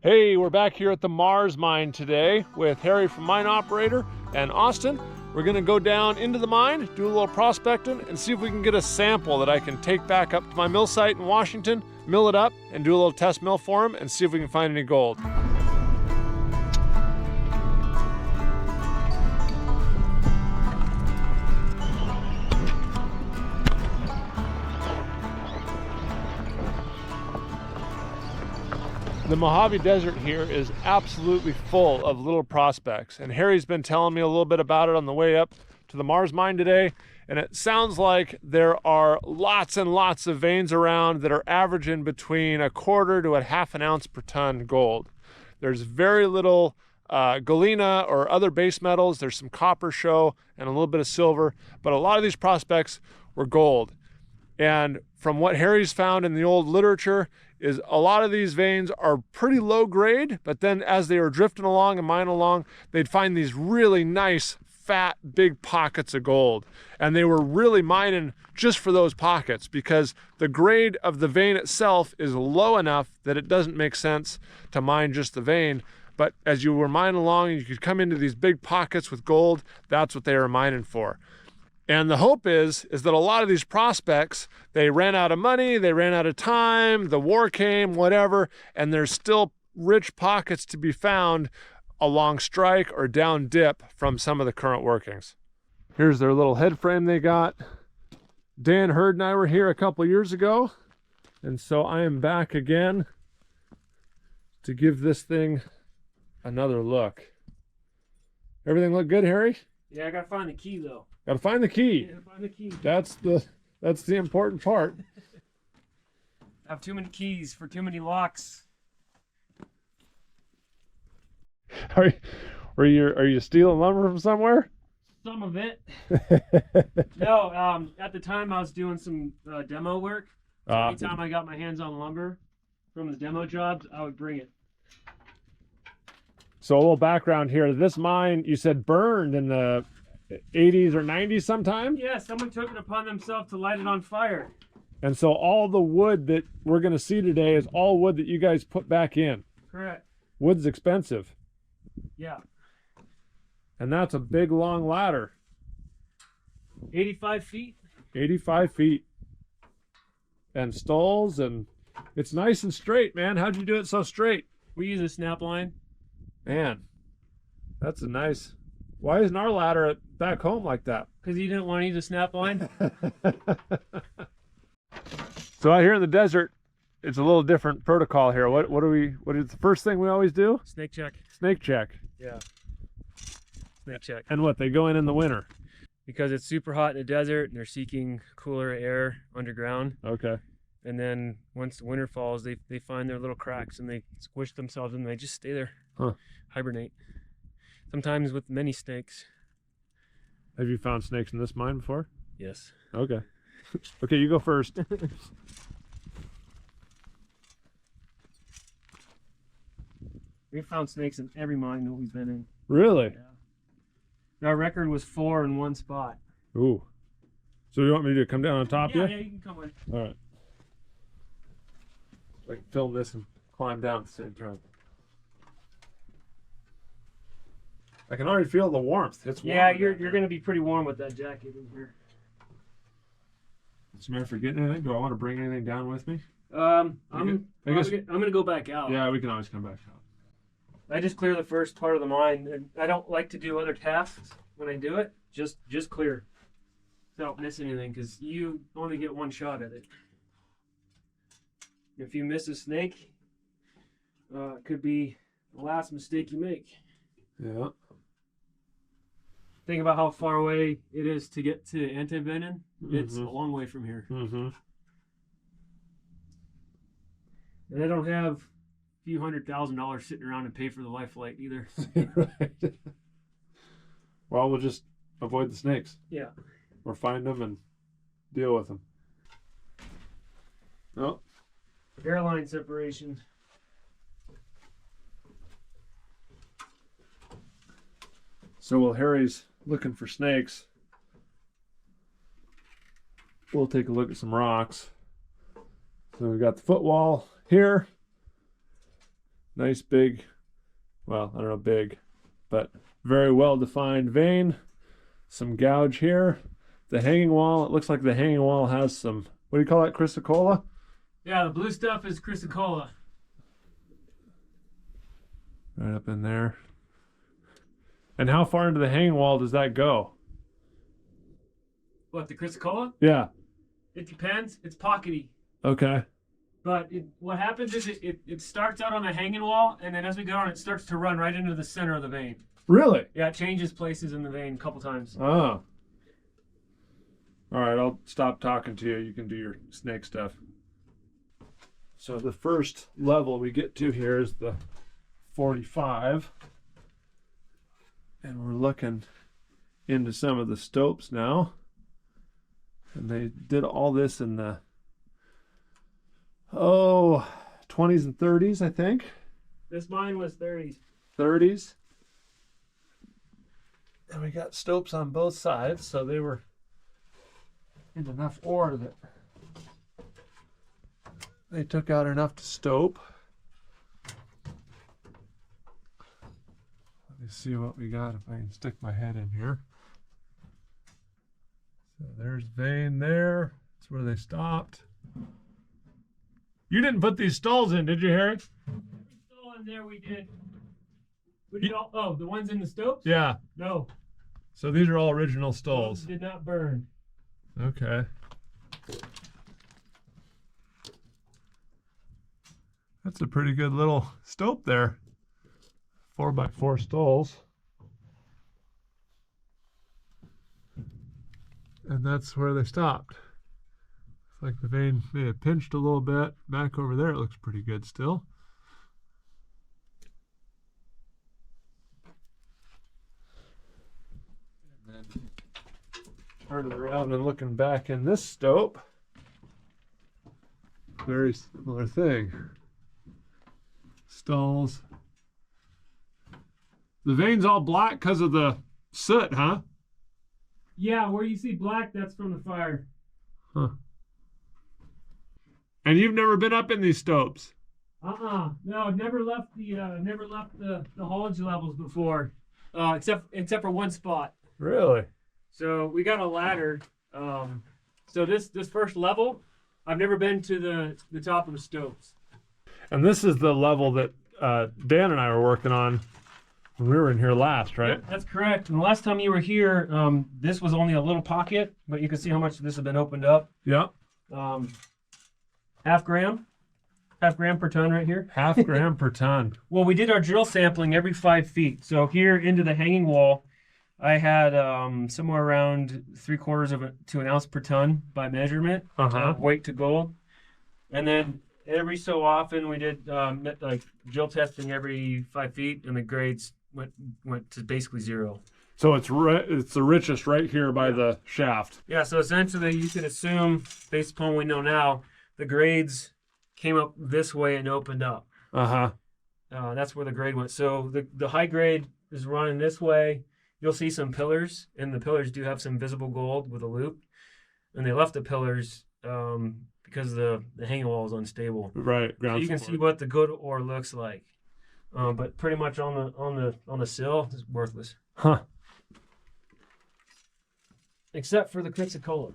Hey, we're back here at the Mars mine today with Harry from Mine Operator and Austin. We're gonna go down into the mine, do a little prospecting, and see if we can get a sample that I can take back up to my mill site in Washington, mill it up, and do a little test mill for them, and see if we can find any gold. The Mojave Desert here is absolutely full of little prospects, and Harry's been telling me a little bit about it on the way up to the Mars mine today, and it sounds like there are lots and lots of veins around that are averaging between 1/4 to 1/2 ounce per ton gold. There's very little galena or other base metals. There's some copper show and a little bit of silver, but a lot of these prospects were gold. And from what Harry's found in the old literature is a lot of these veins are pretty low grade, but then as they were drifting along and mining along, they'd find these really nice, fat, big pockets of gold. And they were really mining just for those pockets because the grade of the vein itself is low enough that it doesn't make sense to mine just the vein. But as you were mining along, you could come into these big pockets with gold. That's what they were mining for. And the hope is that a lot of these prospects, they ran out of money, they ran out of time, the war came, whatever, and there's still rich pockets to be found along strike or down dip from some of the current workings. Here's their little head frame they got. Dan Hurd and I were here a couple years ago, and so I am back again to give this thing another look. Everything look good, Harry? Yeah, I gotta find the key though. Gotta find the key. Yeah, find the key. That's the important part. I have too many keys for too many locks. Are you stealing lumber from somewhere? Some of it. No, at the time I was doing some demo work. So anytime I got my hands on lumber from the demo jobs, I would bring it. So a little background here. This mine, you said, burned in the 80s or 90s sometime? Yeah, someone took it upon themselves to light it on fire. And so all the wood that we're going to see today is all wood that you guys put back in. Correct. Wood's expensive. Yeah. And that's a big, long ladder. 85 feet? 85 feet. And stulls, and it's nice and straight, man. How'd you do it so straight? We use a snap line. Man, that's a nice... Why isn't our ladder back home like that? Because you didn't want to use a snap line. So out here in the desert, it's a little different protocol here. What is the first thing we always do? Snake check. Snake check. Yeah. Snake check. And what, they go in the winter? Because it's super hot in the desert and they're seeking cooler air underground. Okay. And then once the winter falls, they find their little cracks and they squish themselves and they just stay there. Huh. Hibernate. Sometimes with many snakes. Have you found snakes in this mine before? Yes. Okay. Okay, you go first. We've found snakes in every mine that we've been in. Really? Yeah. Our record was 4 in one spot. Ooh. So you want me to come down on top Yeah, of yeah, you? you can come with. All right. I can film this and climb down at the same time. I can already feel the warmth. It's warm. Yeah, you're going to be pretty warm with that jacket in here. Am I forgetting anything? Do I want to bring anything down with me? I'm going to go back out. Yeah, we can always come back out. I just clear the first part of the mine, and I don't like to do other tasks when I do it. Just clear. Don't miss anything, because you only get one shot at it. If you miss a snake, it could be the last mistake you make. Yeah. Think about how far away it is to get to MBMM. It's a long way from here. Mm-hmm. And I don't have a few $100,000 sitting around to pay for the life flight either. Right. Well, we'll just avoid the snakes. Yeah. Or find them and deal with them. Oh. Hairline separation. So while Harry's looking for snakes, we'll take a look at some rocks. So we've got the footwall here. Nice big, well, I don't know, big, but very well defined vein. Some gouge here. The hanging wall, it looks like the hanging wall has some, what do you call that, chrysocolla? Yeah, the blue stuff is chrysocolla. Right up in there. And how far into the hanging wall does that go? What, the chrysocolla? Yeah. It depends. It's pockety. Okay. But what happens is it starts out on the hanging wall, and then as we go on, it starts to run right into the center of the vein. Really? Yeah, it changes places in the vein a couple times. Oh. All right, I'll stop talking to you. You can do your snake stuff. So the first level we get to here is the 45. And we're looking into some of the stopes now. And they did all this in the 20s and 30s, I think. This mine was 30s. 30s. And we got stopes on both sides, so they were in enough ore that they took out enough to stope. Let me see what we got if I can stick my head in here. So there's vein there. That's where they stopped. You didn't put these stalls in, did you, Harry? Stall in there we did. We did all, oh, the ones in the stopes? Yeah. No. So these are all original stalls. Those did not burn. Okay. That's a pretty good little stope there. 4x4 stalls. And that's where they stopped. Looks like the vein may have pinched a little bit. Back over there it looks pretty good still. And then turning around and looking back in this stope, very similar thing. Stalls. The vein's all black because of the soot, huh? Yeah, where you see black, that's from the fire. Huh. And you've never been up in these stopes? No, I've never left the haulage levels before, except for one spot. Really? So we got a ladder. So this first level, I've never been to the top of the stopes. And this is the level that Dan and I were working on when we were in here last, right? Yep, that's correct. And the last time you were here, this was only a little pocket, but you can see how much this has been opened up. Yeah. Half gram per ton right here. Half gram per ton. Well, we did our drill sampling every 5 feet. So here into the hanging wall, I had somewhere around 3/4 to an ounce per ton by measurement, weight to gold. And then every so often we did like drill testing every 5 feet, and the grades went to basically 0. So it's the richest right here by the shaft. Yeah, so essentially you could assume, based upon what we know now, the grades came up this way and opened up. That's where the grade went. So the high grade is running this way. You'll see some pillars, and the pillars do have some visible gold with a loop. And they left the pillars because the hanging wall is unstable. Right. So you can see what the good ore looks like. But pretty much on the sill is worthless. Huh. Except for the chrysocolla.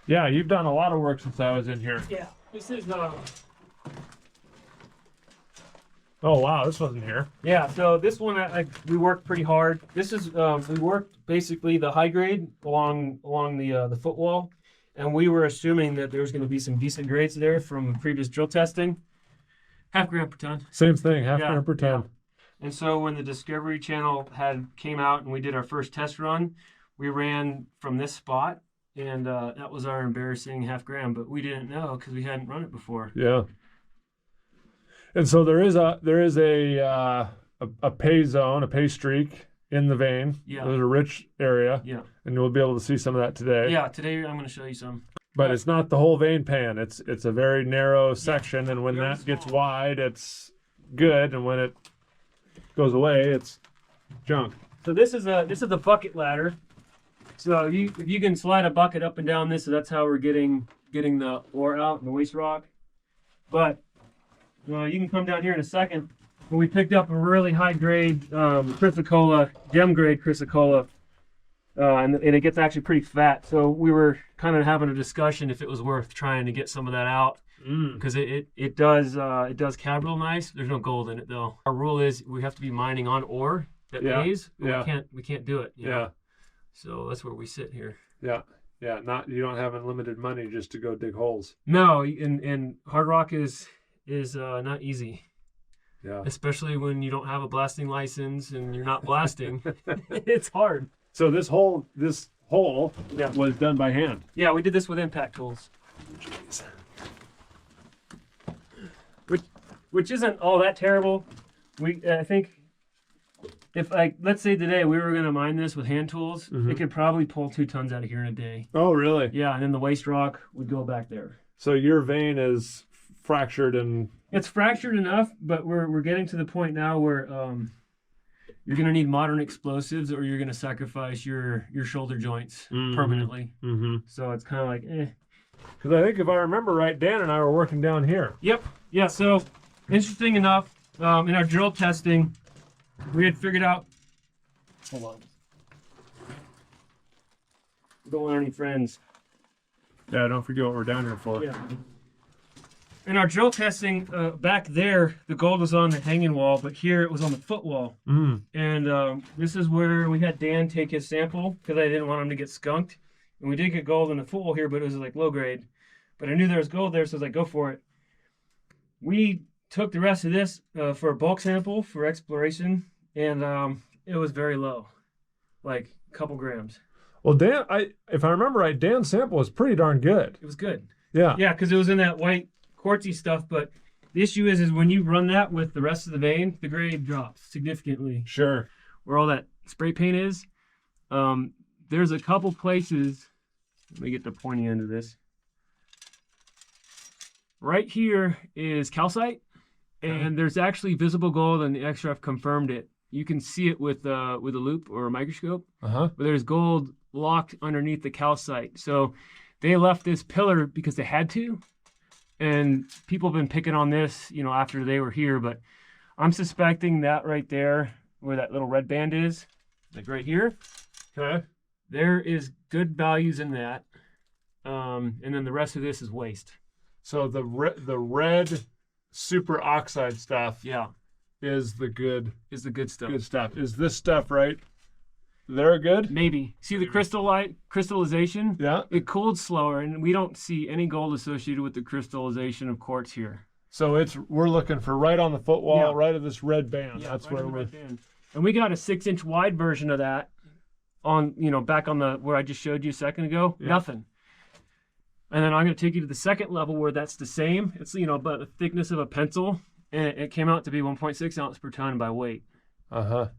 Yeah, you've done a lot of work since I was in here. Yeah, this is Oh wow, this wasn't here. Yeah, so this one we worked pretty hard. This is we worked basically the high grade along the footwall, and we were assuming that there was going to be some decent grades there from previous drill testing. Half gram per ton. Same thing, half gram per ton. Yeah. And so when the Discovery channel came out and we did our first test run, we ran from this spot, and that was our embarrassing half gram, but we didn't know because we hadn't run it before. Yeah. And so there is a pay zone, a pay streak in the vein. Yeah. There's a rich area. Yeah. And you'll be able to see some of that today. Yeah, today I'm going to show you some. But it's not the whole vein pan. It's a very narrow section, and when Very that gets small. wide, it's good, and when it goes away, it's junk. So this is a bucket ladder. So if you can slide a bucket up and down this, so that's how we're getting getting the ore out and the waste rock. But you can come down here in a second. When we picked up a really high grade chrysocolla, gem grade chrysocolla, and it gets actually pretty fat. So we were kind of having a discussion if it was worth trying to get some of that out, because it does cab real nice. There's no gold in it though. Our rule is we have to be mining on ore that pays. We can't do it. You know? So that's where we sit here. Yeah. You don't have unlimited money just to go dig holes. No, and hard rock is not easy. Yeah. Especially when you don't have a blasting license and you're not blasting. It's hard. So this hole was done by hand. Yeah, we did this with impact tools. Jeez. Which isn't all that terrible. I think if let's say today we were gonna mine this with hand tools, it could probably pull 2 tons out of here in a day. Oh really? Yeah, and then the waste rock would go back there. So your vein is fractured and it's fractured enough, but we're getting to the point now where you're gonna need modern explosives, or you're gonna sacrifice your shoulder joints permanently. So it's kind of like, eh. Because I think if I remember right, Dan and I were working down here. Yep. Yeah. So interesting enough, in our drill testing, we had figured out. Hold on. Don't want any friends. Yeah. Don't forget what we're down here for. Yeah. In our drill testing, back there, the gold was on the hanging wall, but here it was on the footwall. And this is where we had Dan take his sample, because I didn't want him to get skunked. And we did get gold in the footwall here, but it was like low grade. But I knew there was gold there, so I was like, go for it. We took the rest of this for a bulk sample for exploration, and it was very low, like a couple grams. Well, Dan, if I remember right, Dan's sample was pretty darn good. It was good. Yeah. Yeah, because it was in that white quartzy stuff, but the issue is when you run that with the rest of the vein, the grade drops significantly. Sure. Where all that spray paint is, there's a couple places. Let me get the pointy end of this. Right here is calcite, and there's actually visible gold, and the XRF confirmed it. You can see it with a loop or a microscope. But there's gold locked underneath the calcite. So they left this pillar because they had to. And people have been picking on this, after they were here, but I'm suspecting that right there, where that little red band is, like right here. Okay. There is good values in that, and then the rest of this is waste. So the red super oxide stuff, is the good stuff. Good stuff. Is this stuff right? They're good? Maybe. See the crystallization? Yeah. It cooled slower, and we don't see any gold associated with the crystallization of quartz here. So we're looking for right on the footwall, right of this red band. Yeah, that's right where we're. And we got a 6-inch wide version of that on, back on where I just showed you a second ago. Yeah. Nothing. And then I'm going to take you to the second level where that's the same. It's, about the thickness of a pencil, and it came out to be 1.6 ounce per ton by weight.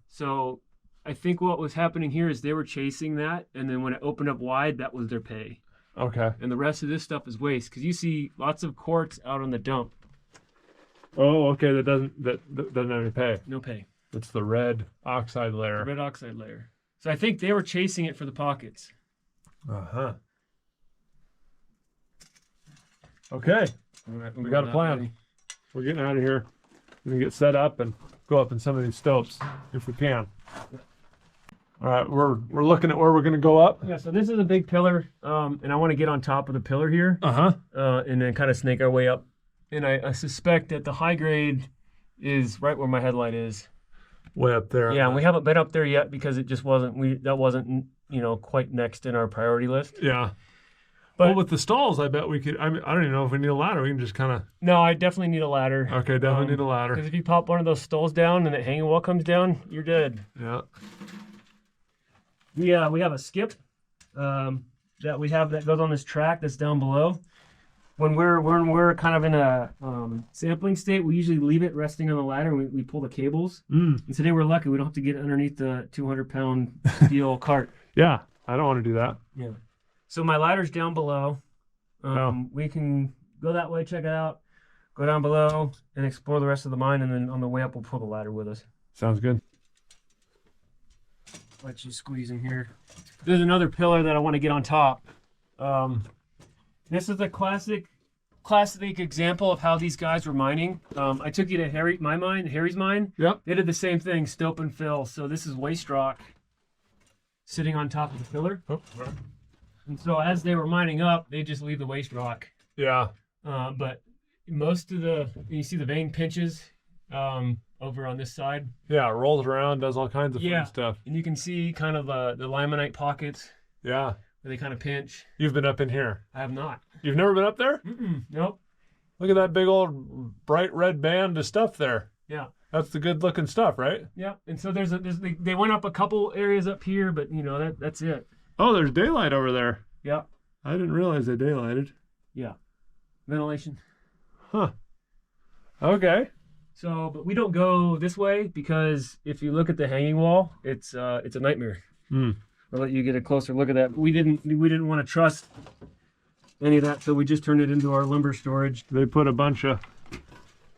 So I think what was happening here is they were chasing that, and then when it opened up wide, that was their pay. Okay. And the rest of this stuff is waste, because you see lots of quartz out on the dump. Oh, okay. That doesn't have any pay. No pay. It's the red oxide layer. The red oxide layer. So I think they were chasing it for the pockets. Okay. Right, we got a plan. Ready. We're getting out of here. We're gonna get set up and go up in some of these stopes if we can. All right, we're looking at where we're gonna go up. Yeah, so this is a big pillar, and I want to get on top of the pillar here. And then kind of snake our way up. And I suspect that the high grade is right where my headlight is. Way up there. Yeah, and we haven't been up there yet because it just wasn't. That wasn't quite next in our priority list. Yeah. But with the stalls, I bet we could. I don't even know if we need a ladder. We can just kind of. No, I definitely need a ladder. Okay, definitely need a ladder. Because if you pop one of those stalls down and the hanging wall comes down, you're dead. Yeah. We have a skip that we have that goes on this track that's down below. When we're kind of in a sampling state, we usually leave it resting on the ladder and we pull the cables. And today we're lucky; we don't have to get underneath the 200-pound steel cart. Yeah, I don't want to do that. Yeah. So my ladder's down below. We can go that way, check it out, go down below, and explore the rest of the mine, and then on the way up, we'll pull the ladder with us. Sounds good. Let you squeeze in here. There's another pillar that I want to get on top. This is a classic example of how these guys were mining. I took you to Harry's mine. Yep. They did the same thing, stope and fill. So this is waste rock sitting on top of the filler. Oh. And so as they were mining up, they just leave the waste rock. Yeah. But most of you see the vein pinches over on this side. Yeah, it rolls around, does all kinds of fun stuff. And you can see kind of the limonite pockets. Yeah. Where they kind of pinch. You've been up in here. I have not. You've never been up there? Nope. Look at that big old bright red band of stuff there. Yeah. That's the good looking stuff, right? Yeah. And so they went up a couple areas up here, but that's it. Oh, there's daylight over there. Yeah. I didn't realize they daylighted. Yeah. Ventilation. Huh. Okay. So, but we don't go this way because if you look at the hanging wall, it's a nightmare. I'll let you get a closer look at that. We didn't want to trust any of that, so we just turned it into our lumber storage. They put a bunch of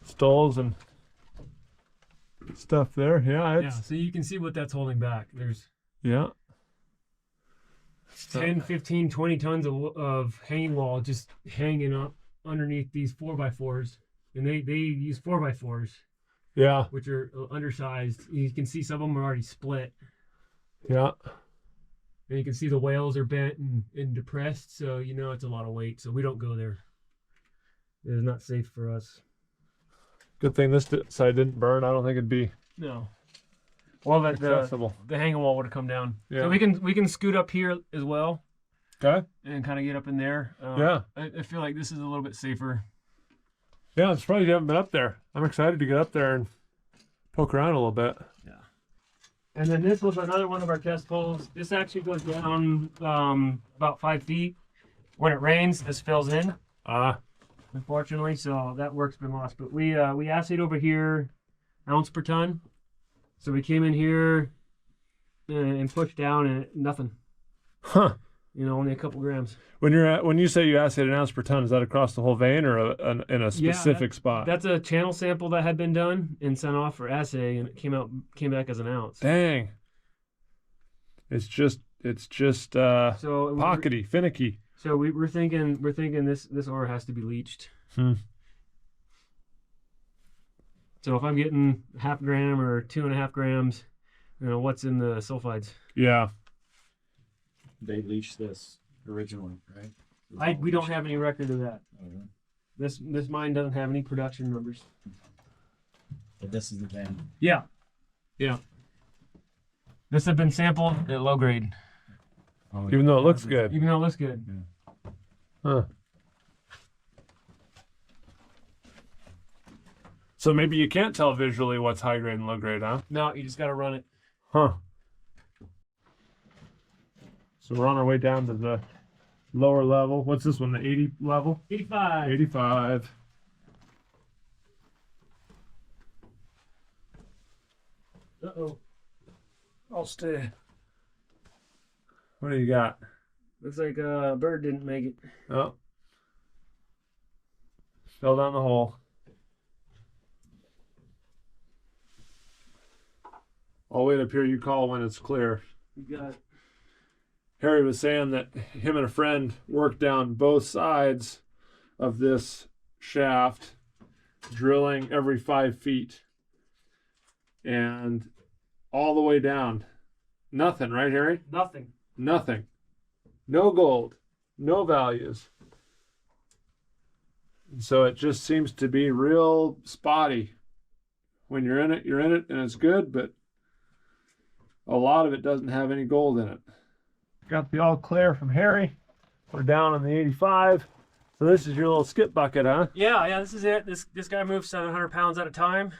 stulls and stuff there. Yeah. So you can see what that's holding back. There's 10, 15, 20 tons of hanging wall just hanging up underneath these 4x4s. And they use 4x4s. Yeah. Which are undersized. You can see some of them are already split. Yeah. And you can see the whales are bent and depressed, so it's a lot of weight. So we don't go there. It is not safe for us. Good thing this side didn't burn. I don't think it'd be accessible. The hanging wall would have come down. Yeah. So we can scoot up here as well. Okay. And kind of get up in there. I feel like this is a little bit safer. Yeah, I'm surprised you haven't been up there. I'm excited to get up there and poke around a little bit. Yeah. And then this was another one of our test holes. This actually goes down about 5 feet. When it rains, this fills in. Unfortunately, so that work's been lost. But we assayed over here, ounce per ton. So we came in here and pushed down, and nothing. Huh. Only a couple grams. When you say you assayed an ounce per ton, is that across the whole vein or in a specific spot? That's a channel sample that had been done and sent off for assay, and it came back as an ounce. Dang. It's just pockety, finicky. So we're thinking this ore has to be leached. So if I'm getting 0.5 gram or 2.5 grams, what's in the sulfides? Yeah. They leached this originally, right? We don't have any record of that. Okay. This mine doesn't have any production numbers. But this is the vein. Yeah. This had been sampled at low grade. Even though it looks good. Even though it looks good. Yeah. Huh. So maybe you can't tell visually what's high grade and low grade, huh? No, you just got to run it. Huh. So we're on our way down to the lower level. What's this one, the 80 level? 85. 85. Uh-oh. I'll stay. What do you got? Looks like a bird didn't make it. Oh. Fell down the hole. I'll wait up here. You call when it's clear. You got it. Harry was saying that him and a friend worked down both sides of this shaft, drilling every 5 feet. And all the way down. Nothing, right, Harry? Nothing. Nothing. No gold. No values. And so it just seems to be real spotty. When you're in it, and it's good, but a lot of it doesn't have any gold in it. Got the all clear from Harry. We're down on the 85. So this is your little skip bucket, huh? Yeah, this is it. This guy moves 700 pounds at a time,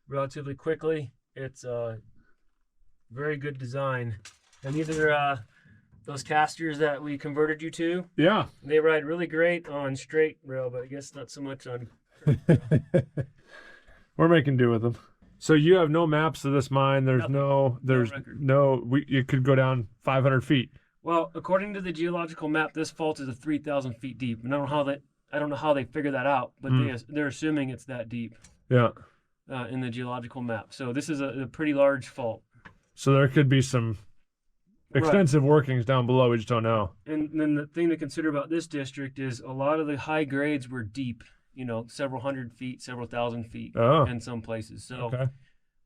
relatively quickly. It's a very good design. And these are those casters that we converted you to. Yeah. They ride really great on straight rail, but I guess not so much on. We're making do with them. So you have no maps of this mine. There's you could go down 500 feet. Well, according to the geological map, this fault is 3,000 feet deep, and I don't know how they figure that out, but they're assuming it's that deep. Yeah. In the geological map. So this is a pretty large fault. So there could be some extensive workings down below. We just don't know. And then the thing to consider about this district is a lot of the high grades were deep, you know, several hundred feet, several thousand feet in some places. So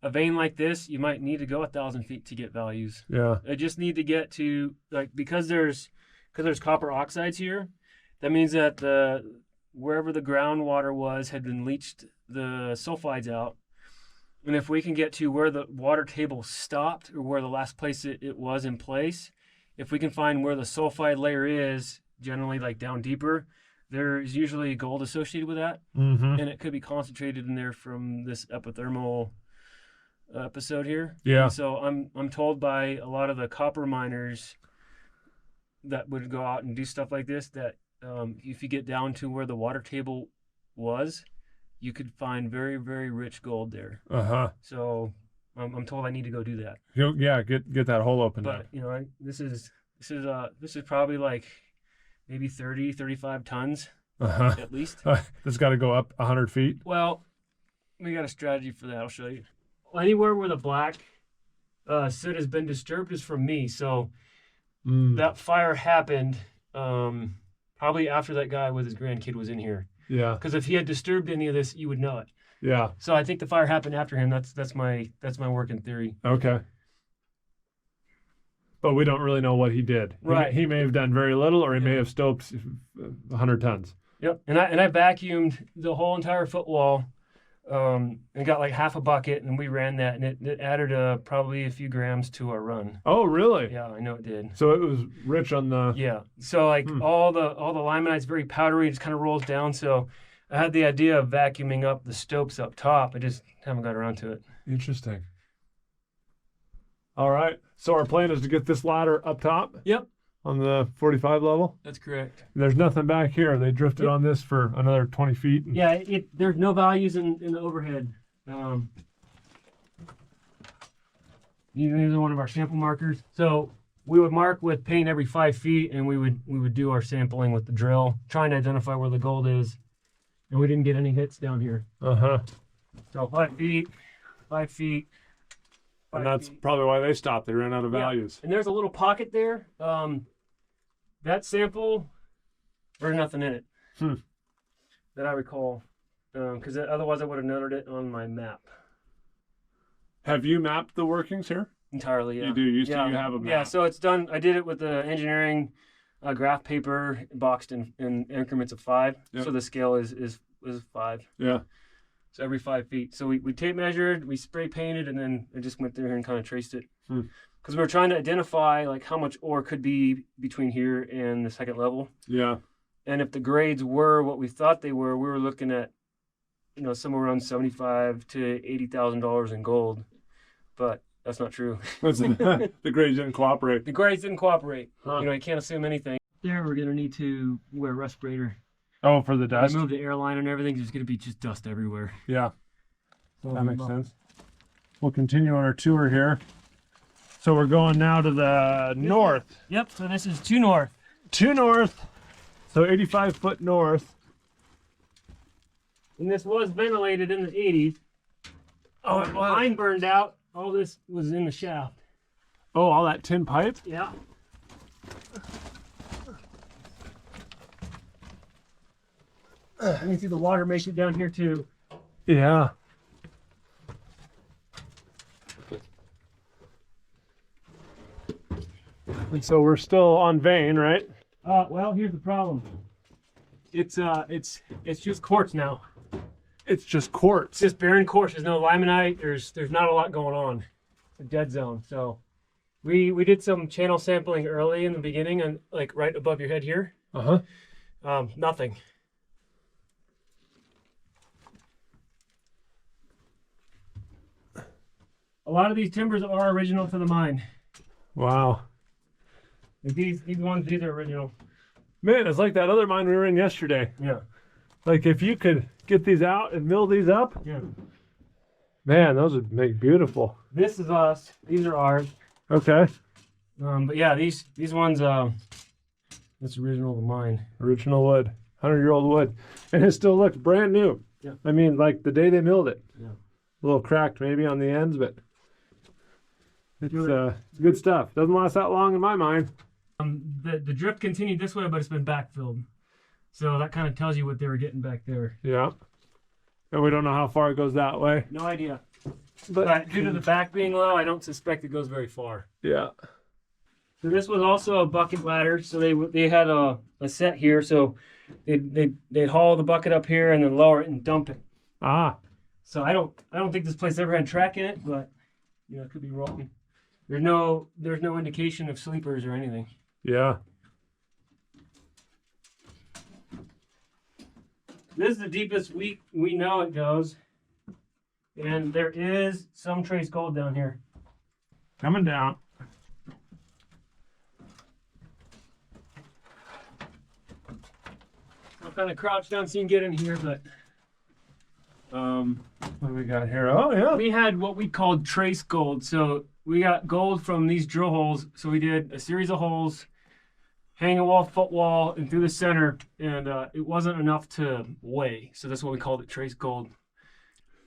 a vein like this, you might need to go 1,000 feet to get values. Yeah. I just need to get to, like, because there's copper oxides here, that means that wherever the groundwater was had been leached the sulfides out. And if we can get to where the water table stopped, or where the last place it was in place, if we can find where the sulfide layer is, generally like down deeper, there's usually gold associated with that. And it could be concentrated in there from this epithermal episode here. Yeah. And so I'm told by a lot of the copper miners that would go out and do stuff like this, that if you get down to where the water table was, you could find very, very rich gold there. So I'm told I need to go do that. Yeah, get that hole open. But you know, this is probably like maybe 30-35 tons at least. It's got to go up 100 feet. Well, we got a strategy for that. I'll show you. Anywhere where the black soot has been disturbed is from me. So that fire happened probably after that guy with his grandkid was in here. Yeah. Because if he had disturbed any of this, you would know it. Yeah. So I think the fire happened after him. That's my working theory. Okay. But we don't really know what he did. Right. He may have done very little, or he may have stoped 100 tons. Yep. And I vacuumed the whole entire footwall, and got like half a bucket, and we ran that, and it added probably a few grams to our run. Oh, really? Yeah, I know it did. So it was rich on the. Yeah. So like all the limonite's very powdery, it just kind of rolls down. So I had the idea of vacuuming up the stopes up top. I just haven't got around to it. Interesting. All right. So our plan is to get this ladder up top. Yep. On the 45 level. That's correct. There's nothing back here. They drifted on this for another 20 feet. Yeah. There's no values in the overhead. These are one of our sample markers. So we would mark with paint every 5 feet, and we would do our sampling with the drill, trying to identify where the gold is. And we didn't get any hits down here. So 5 feet, 5 feet. And that's probably why they stopped. They ran out of values. And there's a little pocket there. That sample, there's nothing in it that I recall, because otherwise I would have noted it on my map. Have you mapped the workings here? Entirely, yeah. You do. You have a map. Yeah, so it's done. I did it with the engineering graph paper boxed in increments of 5. Yep. So the scale is 5. Yeah. So every 5 feet. So we tape measured, we spray painted, and then I just went through here and kind of traced it. Because we were trying to identify like how much ore could be between here and the second level. Yeah. And if the grades were what we thought they were, we were looking at, somewhere around $75,000 to $80,000 in gold. But that's not true. The grades didn't cooperate. The grades didn't cooperate. You can't assume anything. There, we're gonna need to wear a respirator. Oh, for the dust? I moved the airline and everything. There's going to be just dust everywhere. Yeah, that makes sense. We'll continue on our tour here. So we're going now to the north. Yep, so this is 2 north. 2 north, so 85 foot north. And this was ventilated in the 80s. Oh, it was? Mine burned out. All this was in the shaft. Oh, all that tin pipe? Yeah. You can see the water makes it down here too. Yeah. And so we're still on vein, right? Well, here's the problem. It's just quartz now. It's just quartz. It's just barren quartz. There's no limonite. There's not a lot going on. It's a dead zone. So we did some channel sampling early in the beginning, and like right above your head here. Nothing. A lot of these timbers are original to the mine. Wow. Like these are original. Man, it's like that other mine we were in yesterday. Yeah. Like if you could get these out and mill these up. Yeah. Man, those would make beautiful. This is us. These are ours. Okay. But yeah, these ones, that's original to mine. Original wood. 100-year-old wood. And it still looks brand new. Yeah. I mean, like the day they milled it. Yeah. A little cracked maybe on the ends, but It's good stuff. Doesn't last that long in my mind. The drift continued this way, but it's been backfilled. So that kind of tells you what they were getting back there. Yeah. And we don't know how far it goes that way. No idea. But due to the back being low, I don't suspect it goes very far. Yeah. So this was also a bucket ladder. So they had a set here. So they'd haul the bucket up here and then lower it and dump it. Ah. So I don't think this place ever had track in it, but you know, it could be wrong. There's no indication of sleepers or anything. Yeah. This is the deepest we know it goes. And there is some trace gold down here. Coming down. I'll kind of crouch down so you can get in here, but what do we got here? Oh, yeah. we had what we called trace gold. So we got gold from these drill holes. So we did a series of holes, hanging wall, foot wall, and through the center, and it wasn't enough to weigh. So that's what we called it, trace gold.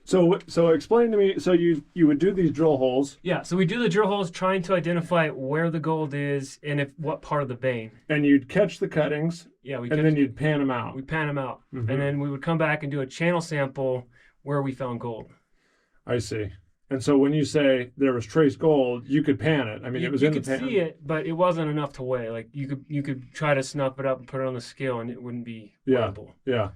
So explain to me. So you would do these drill holes, Yeah, so we do the drill holes trying to identify where the gold is and what part of the vein. and you'd catch the cuttings, Yeah, and then you'd pan them out. we pan them out, Mhm. and then we would come back and do a channel sample where we found gold. I see. And so when you say there was trace gold, you could pan it. I mean, it was you in the could pan. see it, but it wasn't enough to weigh. Like you could try to snuff it up and put it on the scale, and it wouldn't be Yeah. weighable. Yeah.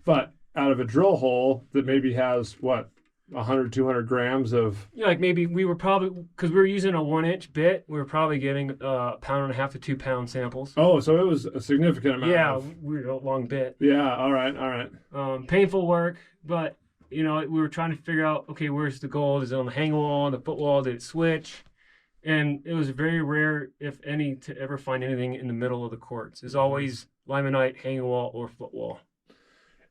But out of a drill hole that maybe has, what, 100, 200 grams of... Yeah, like maybe we were probably, because we were using a 1-inch bit, we were probably getting 1.5 to 2 pound samples. Oh, so it was a significant amount. Yeah, Of... we were a long bit. Yeah, all right. Painful work, but you know, we were trying to figure out, okay, where's the gold? Is it on the hang wall, on the foot wall? Did it switch? And it was very rare, if any, to ever find anything in the middle of the quartz. It's always limonite, hanging wall, or foot wall.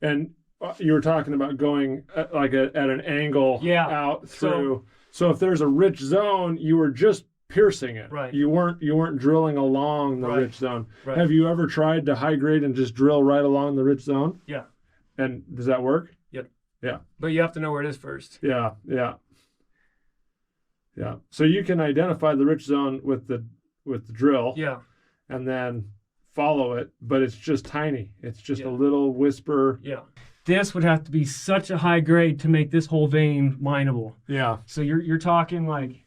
And you were talking about going at an angle Yeah. out through. So if there's a rich zone, you were just piercing it. Right. You weren't drilling along the Right. rich zone. Right. Have you ever tried to high grade and just drill right along the rich zone? Yeah. And does that work? Yep. Yeah. But you have to know where it is first. Yeah. So you can identify the rich zone with the drill. Yeah. And then follow it, but it's just tiny. It's just Yeah. a little whisper. Yeah. This would have to be such a high grade to make this whole vein mineable. Yeah. So you're talking like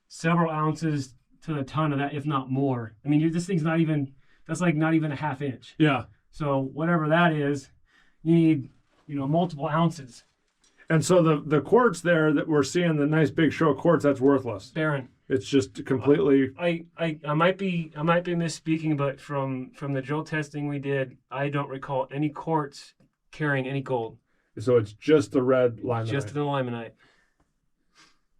several ounces to the ton of that, if not more. I mean, this thing's not even a half inch. Yeah. So whatever that is, you need, multiple ounces. And so the quartz there that we're seeing, the nice big show of quartz, that's worthless. Barren. It's just completely. I might be misspeaking, but from the drill testing we did, I don't recall any quartz carrying any gold. So it's just the red limonite. Just the limonite.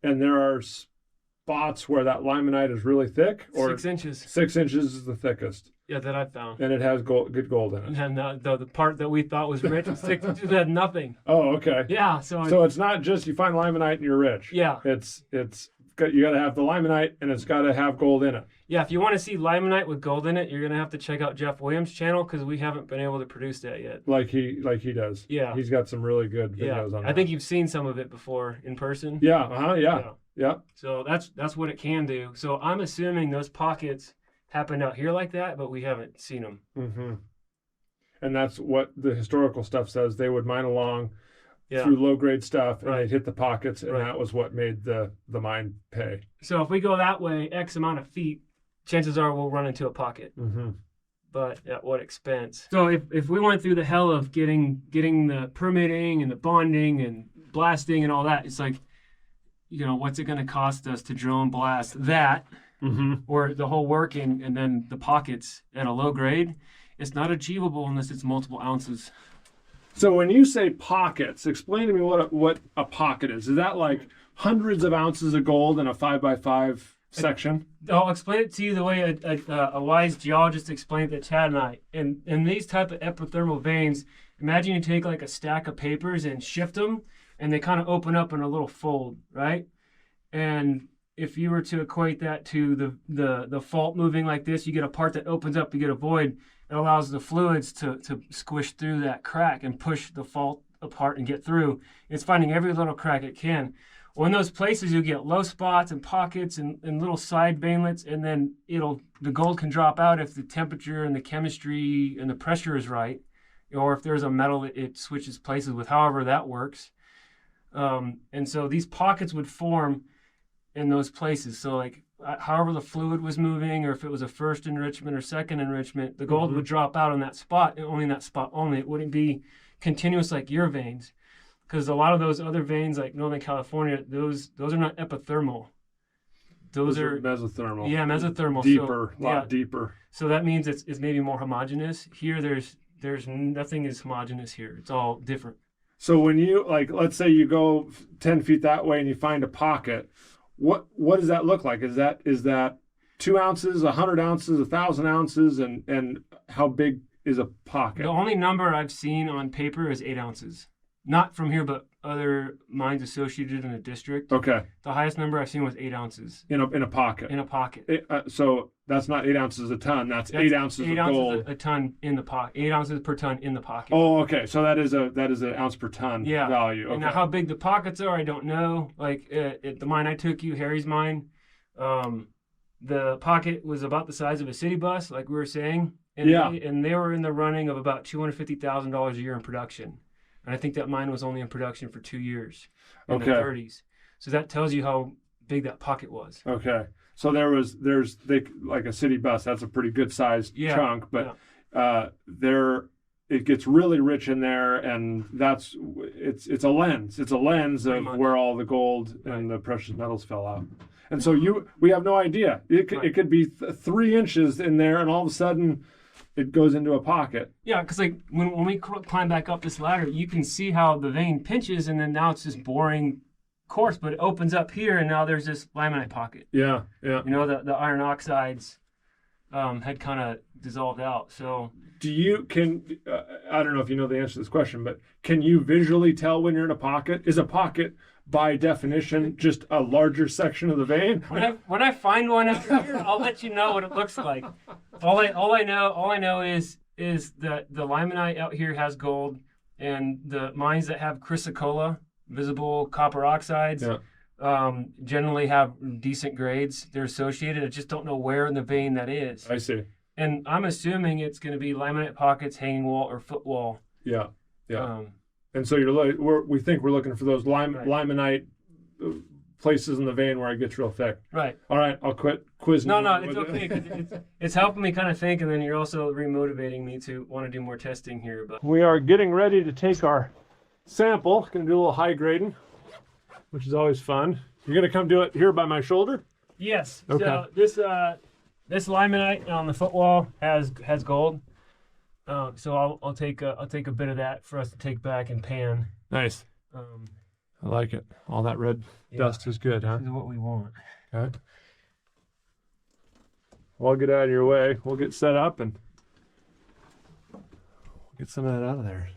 And there are spots where that limonite is really thick, or 6 inches. 6 inches is the thickest, Yeah, that I found. and it has good gold in it. And the part that we thought was rich was 6 inches had nothing. Oh, okay. Yeah, So it's not just you find limonite and you're rich. yeah. You got to have the limonite, and it's got to have gold in it. Yeah, if you want to see limonite with gold in it, you're gonna have to check out Jeff Williams' channel because we haven't been able to produce that yet. Like he does. Yeah. He's got some really good Yeah, videos on that. I think you've seen some of it before in person. Yeah. Yeah. So that's what it can do. So I'm assuming those pockets happened out here like that, but we haven't seen them. Mm-hmm. And that's what the historical stuff says. They would mine along Yeah. through low grade stuff, and Right. they'd hit the pockets, and Right. that was what made the mine pay. So if we go that way, X amount of feet, chances are we'll run into a pocket. Mm-hmm. But at what expense? So if we went through the hell of getting the permitting and the bonding and blasting and all that, it's like, what's it going to cost us to drill and blast that, or the whole working and then the pockets at a low grade? It's not achievable unless it's multiple ounces. So when you say pockets, explain to me what a pocket is. Is that like hundreds of ounces of gold in a 5x5 section? I'll explain it to you the way a wise geologist explained it to Chad and I. In these type of epithermal veins, imagine you take like a stack of papers and shift them, and they kind of open up in a little fold, right? And if you were to equate that to the fault moving like this, you get a part that opens up, you get a void. It allows the fluids to squish through that crack and push the fault apart and get through. It's finding every little crack it can. Well, in those places, you'll get low spots and pockets and little side veinlets, and then the gold can drop out if the temperature and the chemistry and the pressure is right, or if there's a metal, it switches places with, however that works. And so these pockets would form in those places. So like however the fluid was moving, or if it was a first enrichment or second enrichment, the gold would drop out on that spot, and only in that spot only. It wouldn't be continuous like your veins. Because a lot of those other veins, like Northern California, those are not epithermal. Those are mesothermal. Yeah, mesothermal. Deeper, a lot deeper. So that means it's maybe more homogeneous. Here, there's nothing is homogeneous here. It's all different. So when you, like, let's say you go 10 feet that way and you find a pocket, what does that look like? Is that 2 ounces, 100 ounces, 1,000 ounces, and how big is a pocket? The only number I've seen on paper is 8 ounces. Not from here, but other mines associated in the district. Okay. The highest number I've seen was 8 ounces. In a pocket. In a pocket. So that's not 8 ounces a ton. That's 8 ounces of gold. 8 ounces a ton in the pocket. 8 ounces per ton in the pocket. Oh, okay. So that is an ounce per ton value. Okay. And now how big the pockets are, I don't know. Like at the mine I took you, Harry's mine, the pocket was about the size of a city bus, like we were saying. And they were in the running of about $250,000 a year in production. And I think that mine was only in production for 2 years in the 30s. So that tells you how big that pocket was. Okay. So there's like a city bus. That's a pretty good sized chunk, but it gets really rich in there, and it's a lens. It's a lens of where all the gold and the precious metals fell out. And so we have no idea. It could be 3 inches in there, and all of a sudden it goes into a pocket. Yeah, because like when we climb back up this ladder, you can see how the vein pinches, and then now it's just boring coarse, but it opens up here, and now there's this limonite pocket. Yeah. You know, the iron oxides had kind of dissolved out. So I don't know if you know the answer to this question, but can you visually tell when you're in a pocket? Is a pocket by definition just a larger section of the vein? When I find one up here, I'll let you know what it looks like. All I know is that the limonite out here has gold, and the mines that have chrysocolla, visible copper oxides, generally have decent grades. They're associated. I just don't know where in the vein that is. I see. And I'm assuming it's going to be limonite pockets, hanging wall, or footwall. Yeah. And so we think we're looking for those limonite places in the vein where it gets real thick. Right. All right, I'll quit quizzing. No, it's okay. 'Cause it's helping me kind of think, and then you're also remotivating me to want to do more testing here. But we are getting ready to take our sample. Going to do a little high grading, which is always fun. You're going to come do it here by my shoulder? Yes. Okay. So this limonite on the footwall has gold. So I'll take a bit of that for us to take back and pan. Nice. I like it. All that red dust is good, huh? This is what we want. Okay. Well, I'll get out of your way. We'll get set up and get some of that out of there.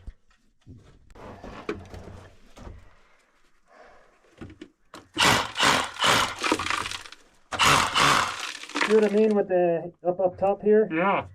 See what I mean with the up top here? Yeah.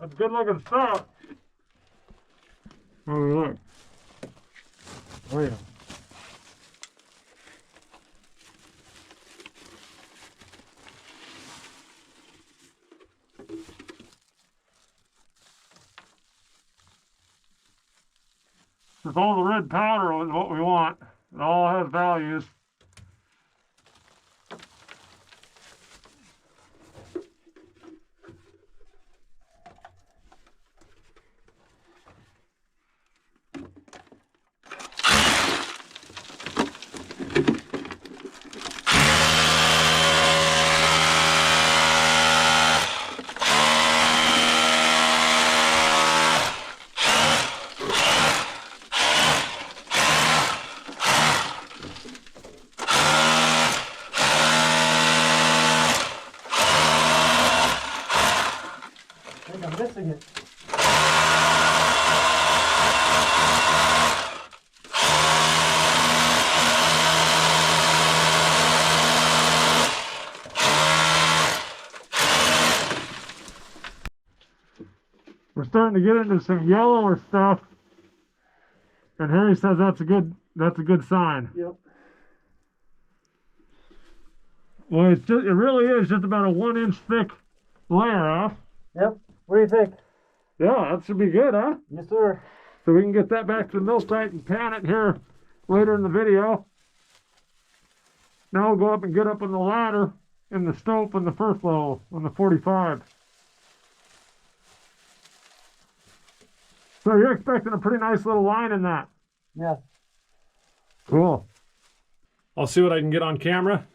That's good looking stuff. Oh, look. Oh yeah. With all the red powder is what we want. It all has values. I'm missing it. We're starting to get into some yellower stuff, and Harry says that's a good sign. Yep. Well, it really is just about a 1 inch thick layer, huh? Yep. What do you think? Yeah, that should be good, huh? Yes, sir. So we can get that back to the mill site and pan it here later in the video. Now we'll go up and get up on the ladder in the stope on the first level on the 45. So you're expecting a pretty nice little line in that. Yeah. Cool. I'll see what I can get on camera.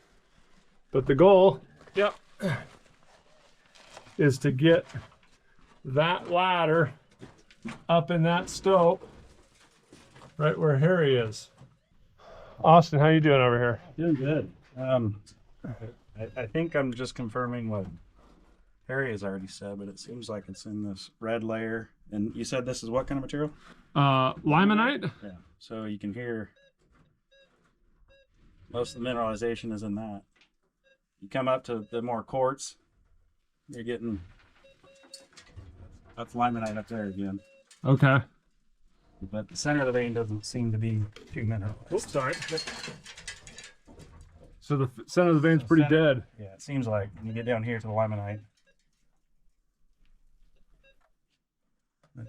But the goal, yep, is to get that ladder up in that stope right where Harry is. Austin, how you doing over here? Doing good. I think I'm just confirming what Harry has already said, but it seems like it's in this red layer. And you said this is what kind of material? Limonite? Yeah. So you can hear most of the mineralization is in that. You come up to the more quartz, you're getting, that's limonite up there again. Okay. But the center of the vein doesn't seem to be too mineralized. Oops, sorry. So the center of the vein's pretty dead. Yeah, it seems like when you get down here to the limonite.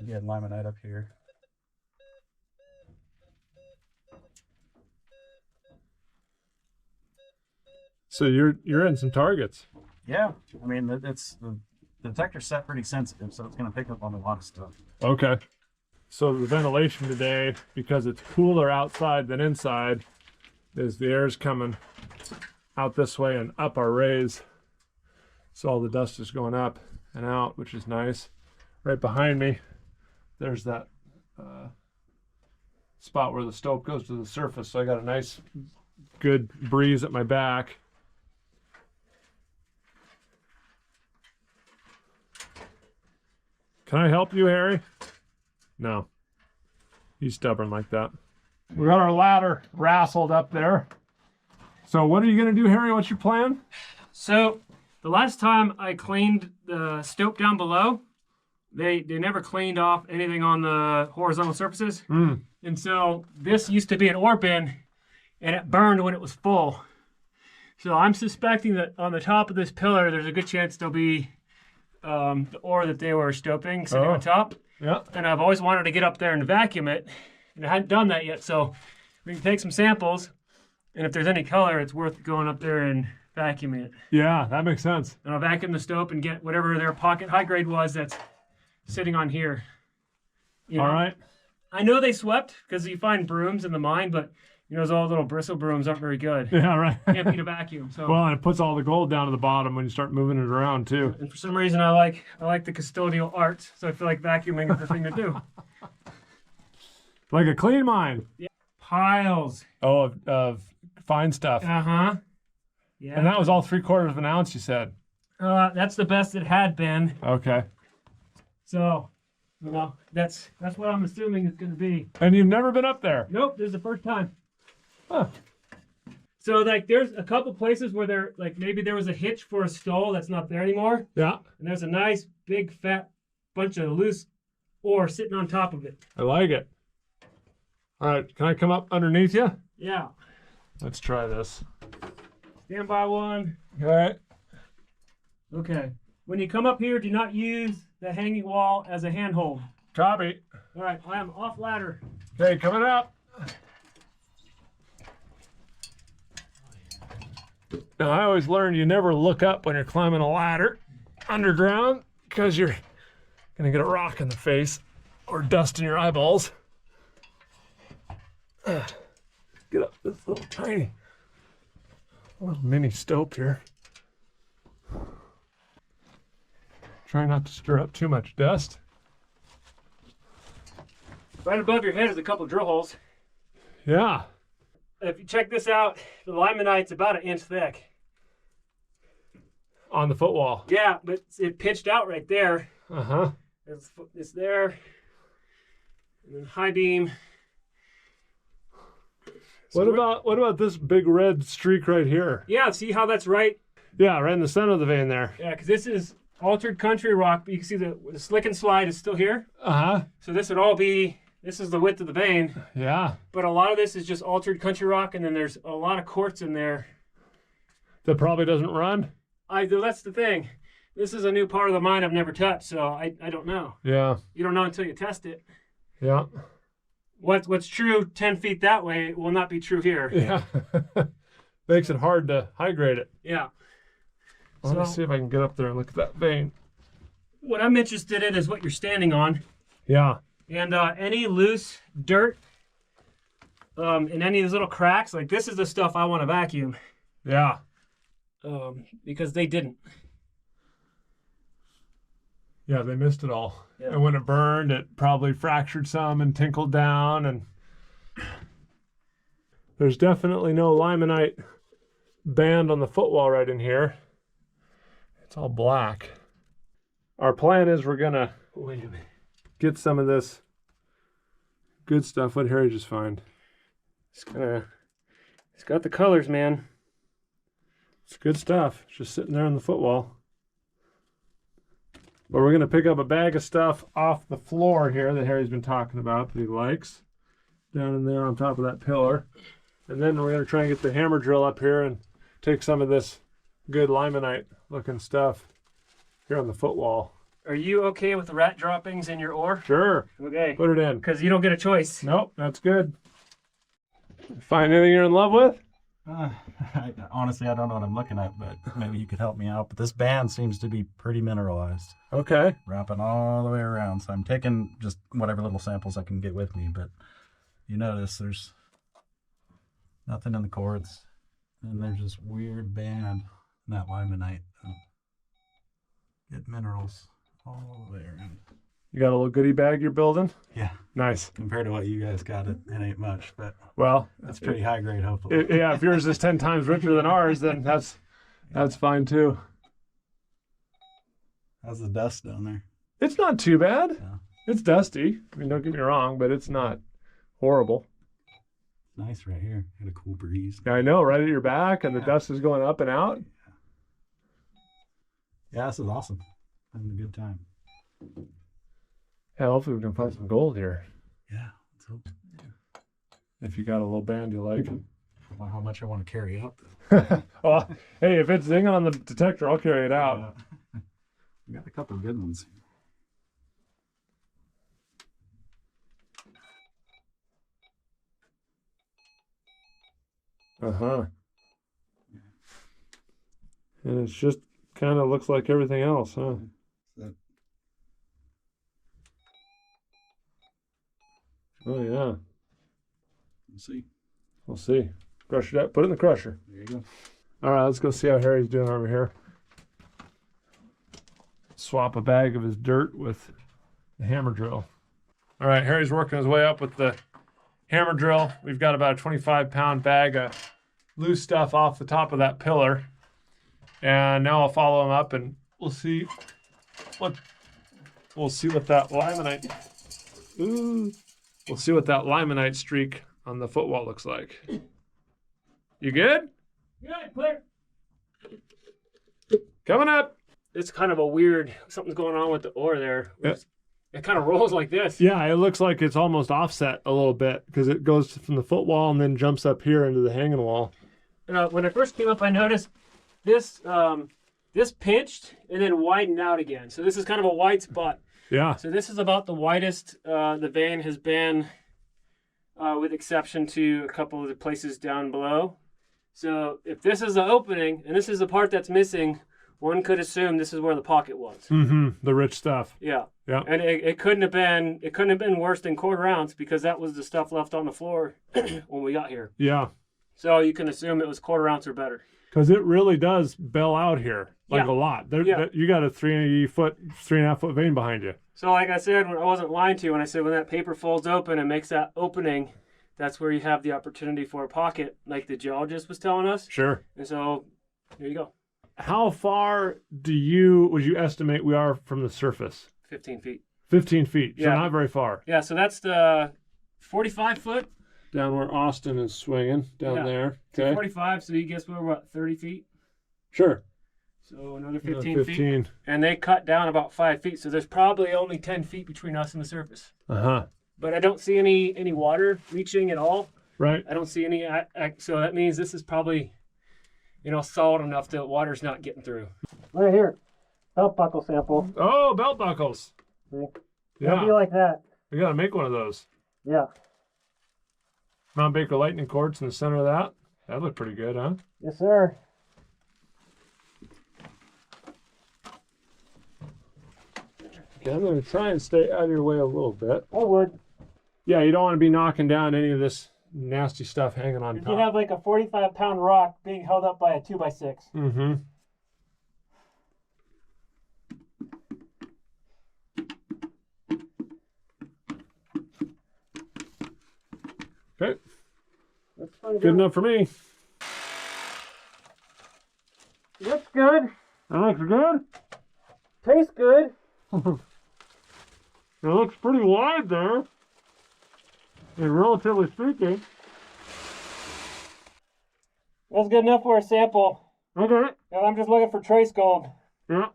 You had limonite up here. So you're in some targets. Yeah, I mean it's the detector's set pretty sensitive, so it's going to pick up on a lot of stuff. Okay. So the ventilation today, because it's cooler outside than inside, is the air's coming out this way and up our rays. So all the dust is going up and out, which is nice. Right behind me, there's that spot where the stope goes to the surface. So I got a nice, good breeze at my back. Can I help you, Harry? No. He's stubborn like that. We got our ladder rassled up there. So what are you going to do, Harry? What's your plan? So the last time I cleaned the stope down below, they never cleaned off anything on the horizontal surfaces. And so this used to be an ore bin, and it burned when it was full. So I'm suspecting that on the top of this pillar, there's a good chance there'll be the ore that they were stoping sitting on top. Yeah. And I've always wanted to get up there and vacuum it, and I hadn't done that yet. So we can take some samples, and if there's any color, it's worth going up there and vacuuming it. Yeah, that makes sense. And I'll vacuum the stope and get whatever their pocket high grade was that's sitting on here. You know, all right. I know they swept because you find brooms in the mine, but you know, those all little bristle brooms aren't very good. Yeah, right. Can't beat a vacuum. So. Well, and it puts all the gold down to the bottom when you start moving it around too. And for some reason, I like the custodial art, so I feel like vacuuming is the thing to do. Like a clean mine. Yeah. Piles. Oh, of fine stuff. Uh-huh. Yeah. And that was all 3/4 of an ounce, you said. That's the best it had been. Okay. So, you know, that's what I'm assuming it's going to be. And you've never been up there? Nope, this is the first time. Huh. So, like, there's a couple places where there, like, maybe there was a hitch for a stull that's not there anymore. Yeah. And there's a nice, big, fat bunch of loose ore sitting on top of it. I like it. All right, can I come up underneath you? Yeah. Let's try this. Stand by one. All right. Okay. When you come up here, do not use the hanging wall as a handhold. Copy. All right, I am off ladder. Okay, coming up. Now, I always learned you never look up when you're climbing a ladder underground because you're going to get a rock in the face or dust in your eyeballs. Get up this little tiny little mini stope here. Try not to stir up too much dust. Right above your head is a couple drill holes. Yeah. If you check this out, the limonite's about 1 inch thick. On the footwall. Yeah, but it pitched out right there. Uh-huh. It's there. And then high beam. What about this big red streak right here? Yeah, see how that's right? Yeah, right in the center of the vein there. Yeah, because this is altered country rock, but you can see the slick and slide is still here. Uh-huh. So this would all be, this is the width of the vein. Yeah. But a lot of this is just altered country rock, and then there's a lot of quartz in there. That probably doesn't run? That's the thing. This is a new part of the mine I've never touched, so I don't know. Yeah. You don't know until you test it. Yeah. What's true 10 feet that way will not be true here. Yeah. Makes it hard to high grade it. Yeah. Let me see if I can get up there and look at that vein. What I'm interested in is what you're standing on. Yeah. And any loose dirt in any of these little cracks, like this is the stuff I want to vacuum. Yeah. Because they didn't. Yeah, they missed it all. Yeah. And when it burned, it probably fractured some and tinkled down. And there's definitely no limonite band on the footwall right in here. It's all black. Our plan is we're going to get some of this good stuff. What did Harry just find? It's got the colors, man. It's good stuff. It's just sitting there on the footwall. But we're going to pick up a bag of stuff off the floor here that Harry's been talking about that he likes. Down in there on top of that pillar. And then we're going to try and get the hammer drill up here and take some of this good limonite looking stuff here on the footwall. Are you okay with the rat droppings in your ore? Sure. Okay. Put it in. Because you don't get a choice. Nope, that's good. Find anything you're in love with? Honestly, I don't know what I'm looking at, but maybe you could help me out. But this band seems to be pretty mineralized. Okay. Wrapping all the way around. So I'm taking just whatever little samples I can get with me. But you notice there's nothing in the quartz. And there's this weird band in that limonite. Get minerals all the way around. You got a little goodie bag you're building? Yeah. Nice. Compared to what you guys got, it ain't much. But well, that's pretty high grade, hopefully. Yeah, if yours is 10 times richer than ours, then that's fine too. How's the dust down there? It's not too bad. Yeah. It's dusty. I mean, don't get me wrong, but it's not horrible. Nice right here. Got a cool breeze. Yeah, I know, right at your back, and the dust is going up and out. Yeah, this is awesome. Having a good time. Yeah, hopefully we can find some gold here. Yeah, let's hope. If you got a little band you like. Well, how much I want to carry out. Well, hey, if it's zinging on the detector, I'll carry it out. We got a couple of good ones. Uh-huh. And it's just kind of looks like everything else, huh? Oh, yeah. We'll see. We'll see. Crush it up. Put it in the crusher. There you go. All right, let's go see how Harry's doing over here. Swap a bag of his dirt with the hammer drill. All right, Harry's working his way up with the hammer drill. We've got about a 25-pound bag of loose stuff off the top of that pillar. And now I'll follow him up and we'll see what that limonite. Ooh. We'll see what that limonite streak on the footwall looks like. You good? Yeah, clear. Coming up. It's kind of a weird, something's going on with the ore there. Yeah. It kind of rolls like this. Yeah, it looks like it's almost offset a little bit because it goes from the footwall and then jumps up here into the hanging wall. When I first came up, I noticed this this pinched and then widened out again. So this is kind of a wide spot. Yeah. So this is about the widest the vein has been, with exception to a couple of the places down below. So if this is the opening and this is the part that's missing, one could assume this is where the pocket was. Mm-hmm. The rich stuff. Yeah. Yeah. And it couldn't have been worse than quarter ounce because that was the stuff left on the floor when we got here. Yeah. So you can assume it was quarter ounce or better. Because it really does bell out here like a lot. You got a 3.5 foot vein behind you. So like I said, I wasn't lying to you when I said when that paper folds open and makes that opening, that's where you have the opportunity for a pocket, like the geologist was telling us. Sure. And so here you go. How far would you estimate we are from the surface? 15 feet. 15 feet. So Yeah. not very far. Yeah, so that's the 45 foot. Down where Austin is swinging, down there. Okay. 45, so you guess we're what, 30 feet? Sure. So another 15 feet. 15. And they cut down about 5 feet, so there's probably only 10 feet between us and the surface. Uh-huh. But I don't see any water reaching at all. Right. I don't see any, so that means this is probably, solid enough that water's not getting through. Right here, belt buckle sample. Oh, belt buckles. See? Yeah. It'll be like that. We got to make one of those. Yeah. Mount Baker lightning quartz in the center of that. That looked pretty good, huh? Yes, sir. Okay, I'm going to try and stay out of your way a little bit. I would. Yeah, you don't want to be knocking down any of this nasty stuff hanging on If top. you have like a 45-pound rock being held up by a 2x6. Mm-hmm. Okay. That's pretty Good enough for me. Looks good. That looks good. Tastes good. It looks pretty wide there. And relatively speaking. That's good enough for a sample. Okay. And I'm just looking for trace gold. Yeah.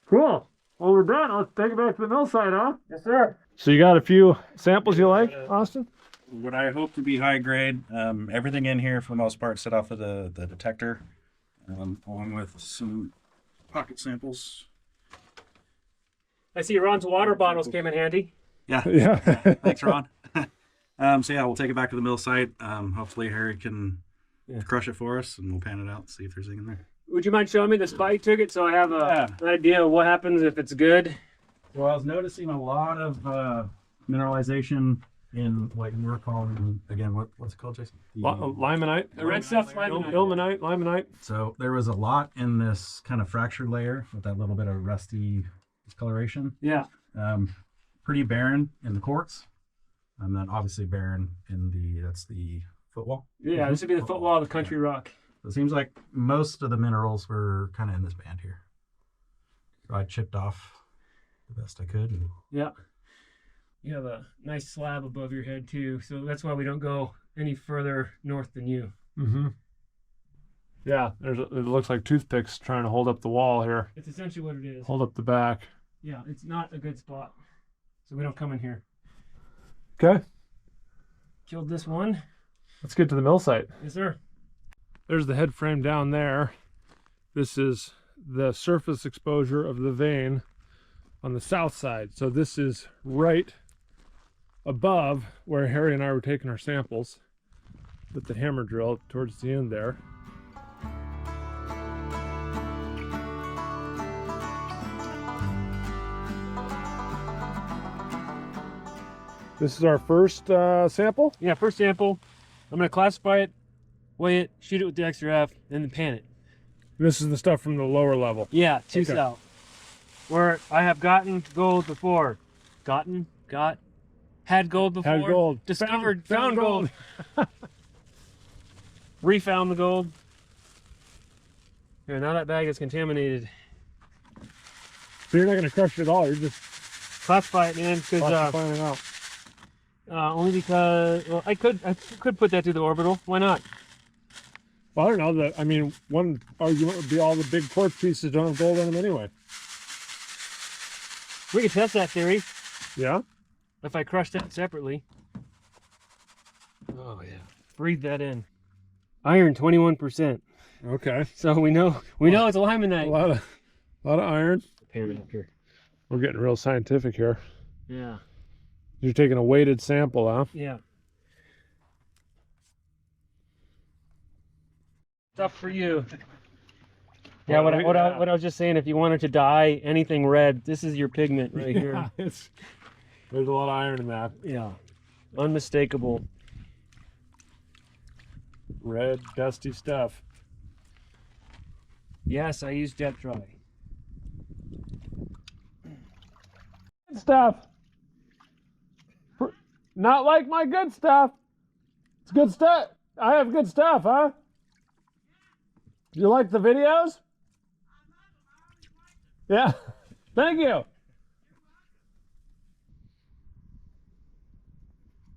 Cool. Well, we're done. Let's take it back to the mill site, huh? Yes, sir. So you got a few samples you like, Austin? What I hope to be high grade. Everything in here, for the most part, set off of the detector, along with some pocket samples. I see Ron's water bottles came in handy. Yeah. Yeah. Thanks, Ron. So yeah, we'll take it back to the mill site. Hopefully Harry can crush it for us, and we'll pan it out and see if there's anything in there. Would you mind showing me the spot you took it so I have an idea of what happens if it's good? Well, I was noticing a lot of mineralization in what we're calling, again, what's it called, Jason? Limonite. The red stuff's limonite. Ilmenite, limonite. So there was a lot in this kind of fractured layer with that little bit of rusty discoloration. Yeah. Pretty barren in the quartz. And then obviously barren in that's the footwall. Yeah, this would be the footwall of the country rock. So it seems like most of the minerals were kind of in this band here. So I chipped off the best I could. Yeah. You have a nice slab above your head too, so that's why we don't go any further north than you. Mm-hmm. Yeah, it looks like toothpicks trying to hold up the wall here. It's essentially what it is. Hold up the back. Yeah, it's not a good spot, so we don't come in here. Okay. Killed this one. Let's get to the mill site. Yes, sir. There's the head frame down there. This is the surface exposure of the vein on the south side. So this is right above where Harry and I were taking our samples with the hammer drill towards the end there. This is our first sample? Yeah, first sample. I'm going to classify it, weigh it, shoot it with the XRF, and then pan it. This is the stuff from the lower level. Yeah, to Okay. south. Where I have gotten gold before. Had gold before. Had gold. Discovered, found gold. Refound the gold. Here, now that bag is contaminated. So you're not going to crush it at all. You're just Classify it, man, because classifying it out. only because I could put that through the orbital. Why not? Well, I don't know. One argument would be all the big quartz pieces don't have gold in them anyway. We could test that theory Yeah? if I crush that separately. Oh yeah. Breathe that in. Iron 21%. Okay. So we know it's a limonite. A lot of iron. After. We're getting real scientific here. Yeah. You're taking a weighted sample, huh? Yeah. Stuff for you. Yeah, what I was just saying, if you wanted to dye anything red, this is your pigment right here. There's a lot of iron in that. Yeah. Unmistakable. Red, dusty stuff. Yes, I use jet dry. Good stuff. Not like my good stuff. It's good stuff. I have good stuff, huh? You like the videos? Yeah. Thank you.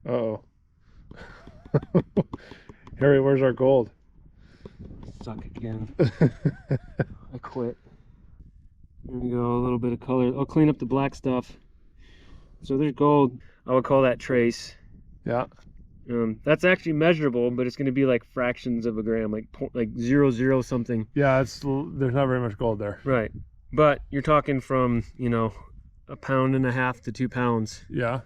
Uh-oh. Harry, where's our gold? Suck again. I quit. There we go, a little bit of color. I'll clean up the black stuff. So there's gold. I would call that trace. Yeah. That's actually measurable, but it's going to be like fractions of a gram, like 0.00 something. Yeah, there's not very much gold there. Right. But you're talking from, 1.5 pounds to 2 pounds. Yeah.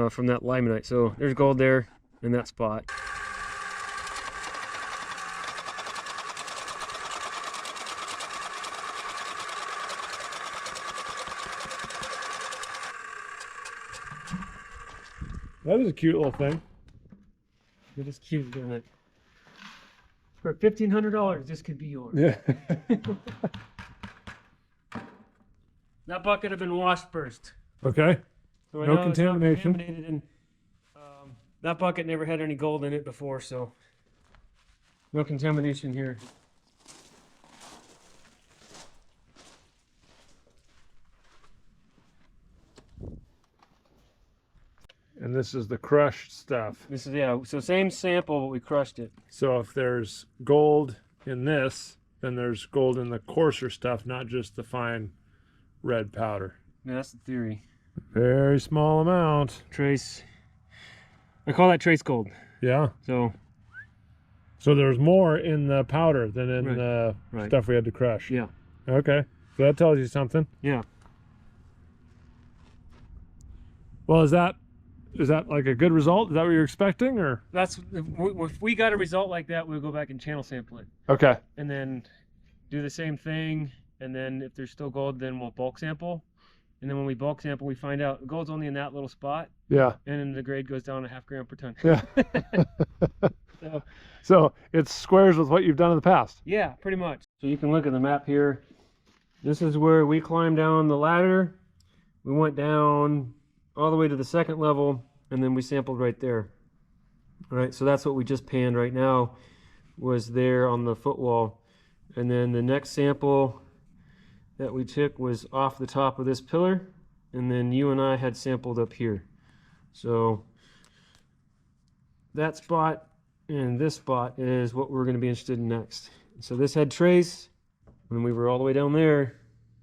From that limonite. So there's gold there in that spot. That is a cute little thing. It is cute, isn't it? For $1,500, this could be yours. Yeah. That bucket had been washed first. Okay. So I No know it's not contamination. contaminated, and that bucket never had any gold in it before, so no contamination here. And this is the crushed stuff. This is, yeah, so same sample, but we crushed it. So if there's gold in this, then there's gold in the coarser stuff, not just the fine red powder. Yeah, that's the theory. Very small amount. Trace. I call that trace gold. Yeah. So there's more in the powder than in Right. the Right. stuff we had to crush. yeah. Okay. So that tells you something. Yeah. Well, is that like a good result? Is that what you're expecting, or? That's if we got a result like that, we'll go back and channel sample it, Okay. and then do the same thing. And then if there's still gold, then we'll bulk sample. And then when we bulk sample, we find out gold's only in that little spot, Yeah. and then the grade goes down 0.5 gram per ton. Yeah. So it squares with what you've done in the past. Yeah, pretty much. So you can look at the map here. This is where we climbed down the ladder. We went down all the way to the second level, and then we sampled right there. All right, so that's what we just panned right now, was there on the footwall. And then the next sample that we took was off the top of this pillar, and then you and I had sampled up here. So that spot and this spot is what we're going to be interested in next. So this had trace, and we were all the way down there.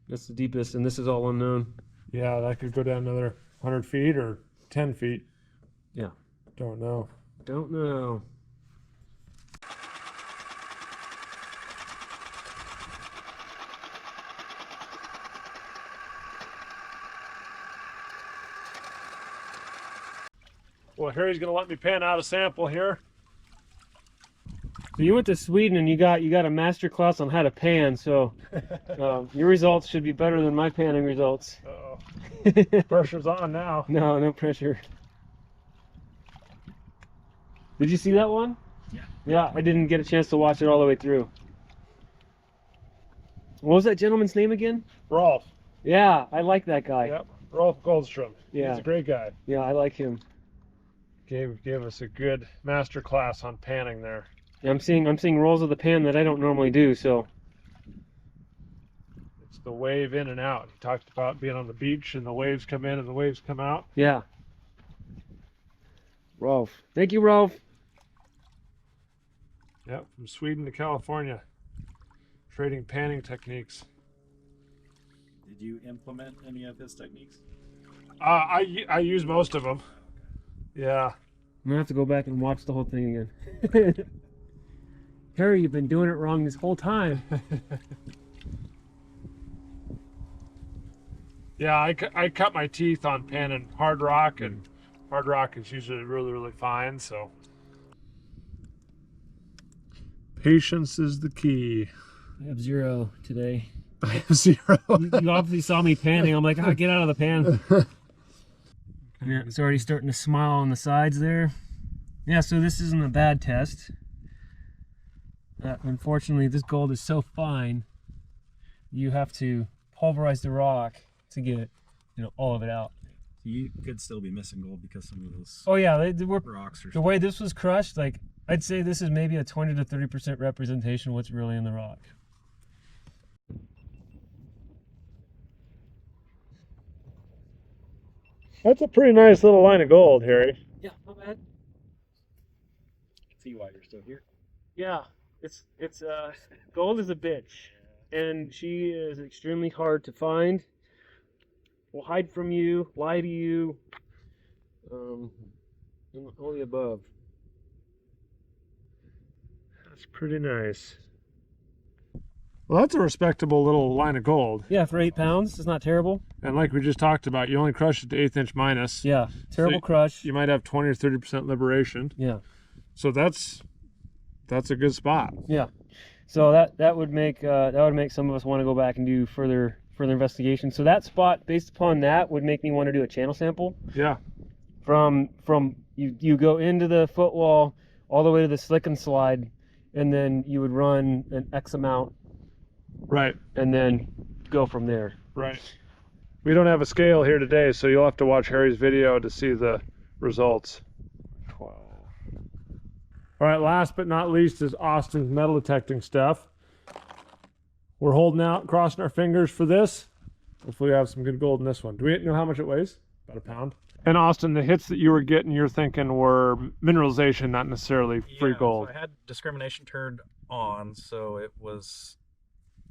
That's the deepest, and this is all unknown. Yeah, that could go down another 100 feet or 10 feet. Yeah. Don't know. Don't know. Well, Harry's gonna let me pan out a sample here. So you went to Sweden and you got a master class on how to pan. So your results should be better than my panning results. Uh-oh. Pressure's on now. No, no pressure. Did you see that one? Yeah. Yeah, I didn't get a chance to watch it all the way through. What was that gentleman's name again? Rolf. Yeah, I like that guy. Yep. Rolf Goldstrom. Yeah. He's a great guy. Yeah, I like him. Gave us a good master class on panning there. Yeah, I'm seeing rolls of the pan that I don't normally do. So It's the wave in and out. He talked about being on the beach and the waves come in and the waves come out. yeah. Rolf. Thank you, Rolf. Yep, from Sweden to California. Trading panning techniques. Did you implement any of his techniques? I use most of them. Yeah. I'm gonna have to go back and watch the whole thing again. Harry, you've been doing it wrong this whole time. Yeah, I cut my teeth on panning hard rock, and hard rock is usually really, really fine, so. Patience is the key. I have 0 today. I have 0. You obviously saw me panning. I'm like, oh, get out of the pan. Yeah, it's already starting to smile on the sides there. Yeah, so this isn't a bad test. Unfortunately, this gold is so fine, you have to pulverize the rock to get, all of it out. You could still be missing gold because some of those Oh yeah, rocks are the way this was crushed, like I'd say this is maybe a 20 to 30% representation of what's really in the rock. That's a pretty nice little line of gold, Harry. Yeah, not bad. see why you're still here. Yeah, it's gold is a bitch, and she is extremely hard to find. Will hide from you, lie to you, all the above. That's pretty nice. Well, that's a respectable little line of gold. Yeah, for 8 pounds, it's not terrible. And like we just talked about, you only crush it to 1/8 inch minus. Yeah, terrible crush. You might have 20 or 30% liberation. Yeah. So that's a good spot. Yeah. So that would make some of us want to go back and do further investigation. So that spot, based upon that, would make me want to do a channel sample. Yeah. From you go into the footwall all the way to the slick and slide, and then you would run an X amount. Right. And then go from there. Right. We don't have a scale here today, so you'll have to watch Harry's video to see the results. 12. All right, last but not least is Austin's metal detecting stuff. We're holding out, crossing our fingers for this. Hopefully we have some good gold in this one. Do we know how much it weighs? About 1 pound. And Austin, the hits that you were getting, you're thinking were mineralization, not necessarily free gold. So I had discrimination turned on, so it was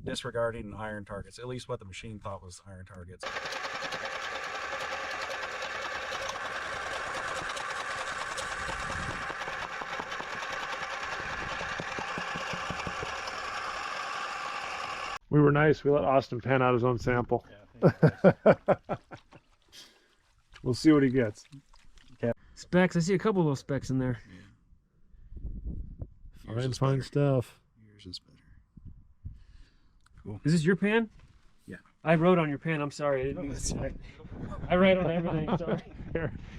disregarding iron targets, at least what the machine thought was iron targets. We were nice. We let Austin pan out his own sample. Yeah, We'll see what he gets. Specks. I see a couple of those specks in there. Fine stuff. Yours is better. Cool. Is this your pan? Yeah. I wrote on your pan. I'm sorry. I write on everything. Sorry.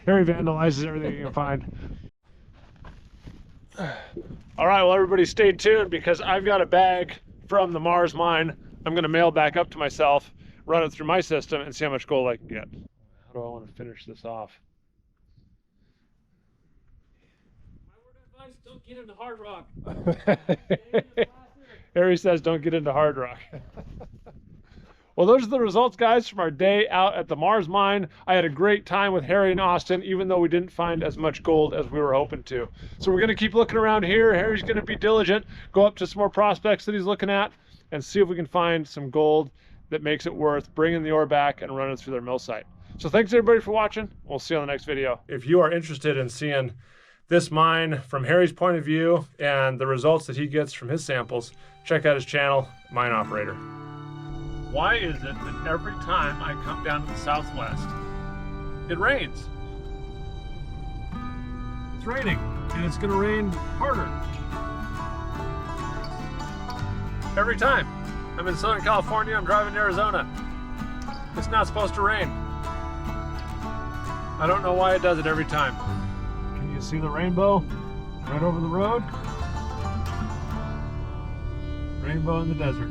Harry vandalizes everything you can find. All right, well, everybody stay tuned because I've got a bag from the Mars mine I'm going to mail back up to myself, run it through my system, and see how much gold I can get. How do I want to finish this off? My word of advice, don't get into hard rock. Harry says don't get into hard rock. Well, those are the results, guys, from our day out at the Mars mine. I had a great time with Harry and Austin, even though we didn't find as much gold as we were hoping to. So we're going to keep looking around here. Harry's going to be diligent, go up to some more prospects that he's looking at, and see if we can find some gold that makes it worth bringing the ore back and running it through their mill site. So thanks, everybody, for watching. We'll see you on the next video. If you are interested in seeing this mine from Harry's point of view and the results that he gets from his samples, check out his channel, Mine Operator. Why is it that every time I come down to the southwest, it rains? It's raining, and it's gonna rain harder. Every time. I'm in Southern California, I'm driving to Arizona. It's not supposed to rain. I don't know why it does it every time. Can you see the rainbow right over the road? Rainbow in the desert.